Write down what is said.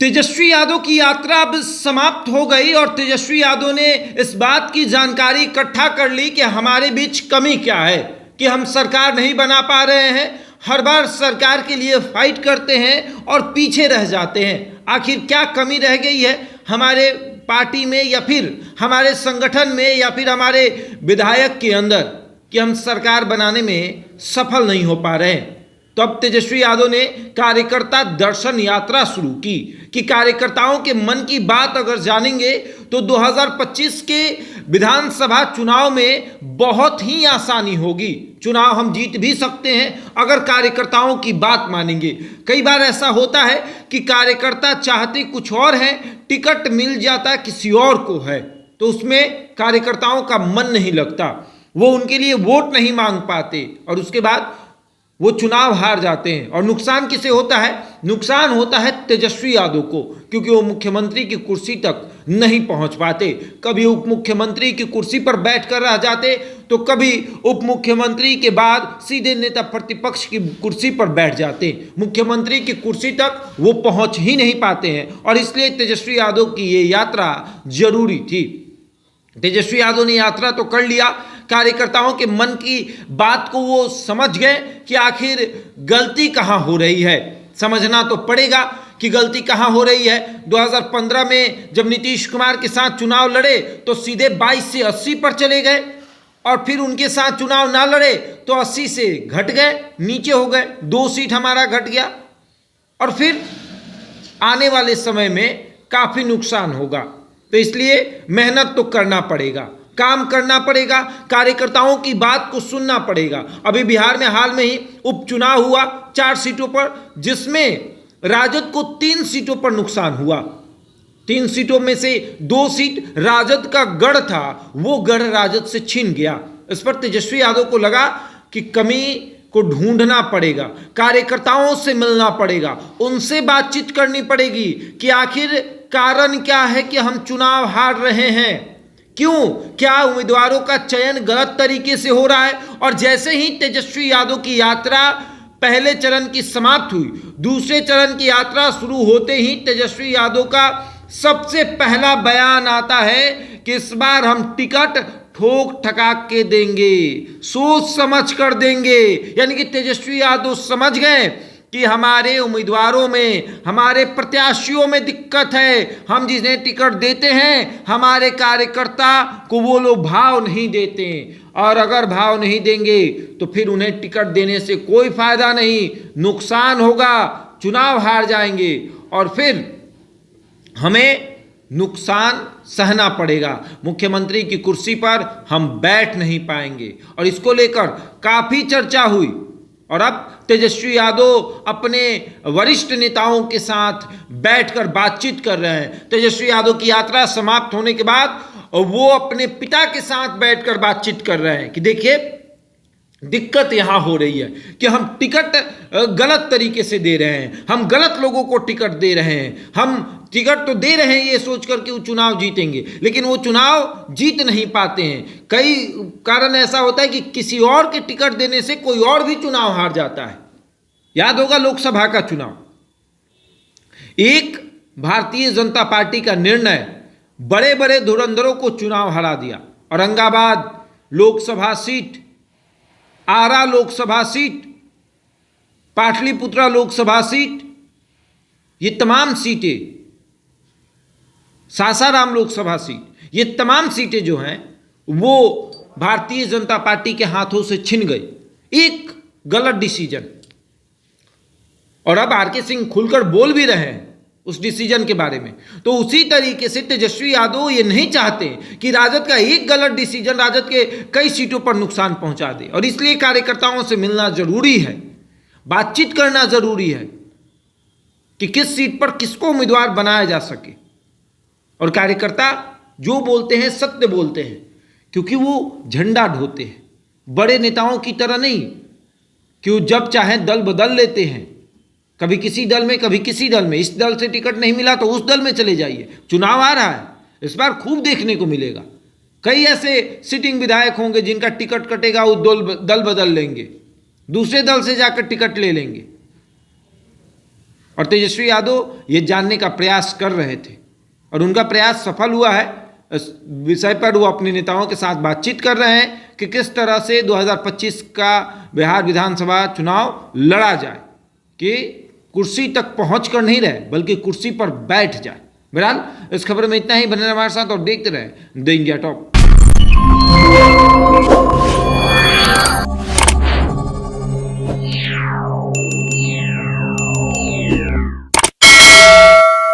तेजस्वी यादव की यात्रा अब समाप्त हो गई और तेजस्वी यादव ने इस बात की जानकारी इकट्ठा कर ली कि हमारे बीच कमी क्या है, कि हम सरकार नहीं बना पा रहे हैं, हर बार सरकार के लिए फाइट करते हैं और पीछे रह जाते हैं। आखिर क्या कमी रह गई है हमारे पार्टी में या फिर हमारे संगठन में या फिर हमारे विधायक के अंदर कि हम सरकार बनाने में सफल नहीं हो पा रहे हैं। तो अब तेजस्वी यादव ने कार्यकर्ता दर्शन यात्रा शुरू की कि कार्यकर्ताओं के मन की बात अगर जानेंगे तो 2025 के विधानसभा चुनाव में बहुत ही आसानी होगी। चुनाव हम जीत भी सकते हैं अगर कार्यकर्ताओं की बात मानेंगे। कई बार ऐसा होता है कि कार्यकर्ता चाहते कुछ और है, टिकट मिल जाता किसी और को है, तो उसमें कार्यकर्ताओं का मन नहीं लगता, वो उनके लिए वोट नहीं मांग पाते और उसके बाद वो चुनाव हार जाते हैं। और नुकसान किसे होता है? नुकसान होता है तेजस्वी यादव को, क्योंकि वो मुख्यमंत्री की कुर्सी तक नहीं पहुंच पाते। कभी उप मुख्यमंत्री की कुर्सी पर बैठकर रह जाते तो कभी उप मुख्यमंत्री के बाद सीधे नेता प्रतिपक्ष की कुर्सी पर बैठ जाते। मुख्यमंत्री की कुर्सी तक वो पहुंच ही नहीं पाते हैं और इसलिए तेजस्वी यादव की ये यात्रा जरूरी थी। तेजस्वी यादव ने यात्रा तो कर लिया, कार्यकर्ताओं के मन की बात को वो समझ गए कि आखिर गलती कहाँ हो रही है। समझना तो पड़ेगा कि गलती कहाँ हो रही है। 2015 में जब नीतीश कुमार के साथ चुनाव लड़े तो सीधे 22 से 80 पर चले गए और फिर उनके साथ चुनाव ना लड़े तो 80 से घट गए, नीचे हो गए, 2 सीट हमारा घट गया और फिर आने वाले समय में काफ़ी नुकसान होगा। तो इसलिए मेहनत तो करना पड़ेगा, काम करना पड़ेगा, कार्यकर्ताओं की बात को सुनना पड़ेगा। अभी बिहार में हाल में ही उपचुनाव हुआ 4 सीटों पर, जिसमें राजद को 3 सीटों पर नुकसान हुआ। 3 सीटों में से 2 सीट राजद का गढ़ था, वो गढ़ राजद से छिन गया। इस पर तेजस्वी यादव को लगा कि कमी को ढूंढना पड़ेगा, कार्यकर्ताओं से मिलना पड़ेगा, उनसे बातचीत करनी पड़ेगी कि आखिर कारण क्या है कि हम चुनाव हार रहे हैं, क्यों, क्या उम्मीदवारों का चयन गलत तरीके से हो रहा है। और जैसे ही तेजस्वी यादव की यात्रा पहले चरण की समाप्त हुई, दूसरे चरण की यात्रा शुरू होते ही तेजस्वी यादव का सबसे पहला बयान आता है कि इस बार हम टिकट ठोक ठकाक के देंगे, सोच समझ कर देंगे। यानी कि तेजस्वी यादव समझ गए कि हमारे उम्मीदवारों में, हमारे प्रत्याशियों में दिक्कत है। हम जिन्हें टिकट देते हैं हमारे कार्यकर्ता को वो लोग भाव नहीं देते, और अगर भाव नहीं देंगे तो फिर उन्हें टिकट देने से कोई फायदा नहीं, नुकसान होगा, चुनाव हार जाएंगे और फिर हमें नुकसान सहना पड़ेगा। मुख्यमंत्री की कुर्सी पर हम बैठ नहीं पाएंगे और इसको लेकर काफ़ी चर्चा हुई। और अब तेजस्वी यादव अपने वरिष्ठ नेताओं के साथ बैठकर बातचीत कर रहे हैं। तेजस्वी यादव की यात्रा समाप्त होने के बाद वो अपने पिता के साथ बैठकर बातचीत कर रहे हैं कि देखिए दिक्कत यहाँ हो रही है कि हम टिकट गलत तरीके से दे रहे हैं, हम गलत लोगों को टिकट दे रहे हैं। हम टिकट तो दे रहे हैं ये सोच कर कि वो चुनाव जीतेंगे, लेकिन वो चुनाव जीत नहीं पाते हैं। कई कारण ऐसा होता है कि किसी और के टिकट देने से कोई और भी चुनाव हार जाता है। याद होगा लोकसभा का चुनाव, एक भारतीय जनता पार्टी का निर्णय बड़े बड़े धुरंधरों को चुनाव हरा दिया। औरंगाबाद लोकसभा सीट, आरा लोकसभा सीट, पाटलिपुत्रा लोकसभा सीट, ये तमाम सीटें, सासाराम लोकसभा सीट, ये तमाम सीटें जो हैं वो भारतीय जनता पार्टी के हाथों से छिन गई। एक गलत डिसीजन। और अब आर.के. सिंह खुलकर बोल भी रहे हैं उस डिसीजन के बारे में। तो उसी तरीके से तेजस्वी यादव ये नहीं चाहते कि राजद का एक गलत डिसीजन राजद के कई सीटों पर नुकसान पहुंचा दे, और इसलिए कार्यकर्ताओं से मिलना जरूरी है, बातचीत करना जरूरी है कि किस सीट पर किसको उम्मीदवार बनाया जा सके। और कार्यकर्ता जो बोलते हैं सत्य बोलते हैं, क्योंकि वो झंडा ढोते हैं, बड़े नेताओं की तरह नहीं कि वो जब चाहे दल बदल लेते हैं, कभी किसी दल में कभी किसी दल में, इस दल से टिकट नहीं मिला तो उस दल में चले जाइए। चुनाव आ रहा है, इस बार खूब देखने को मिलेगा। कई ऐसे सिटिंग विधायक होंगे जिनका टिकट कटेगा, वो दल बदल लेंगे, दूसरे दल से जाकर टिकट ले लेंगे। और तेजस्वी यादव ये जानने का प्रयास कर रहे थे और उनका प्रयास सफल हुआ है। इस विषय पर वो अपने नेताओं के साथ बातचीत कर रहे हैं कि किस तरह से 2025 का बिहार विधानसभा चुनाव लड़ा जाए, कि कुर्सी तक पहुंच कर नहीं रहे बल्कि कुर्सी पर बैठ जाए। बहरहाल इस खबर में इतना ही। बने रहे हमारे साथ और देखते रहे द इंडिया टॉप।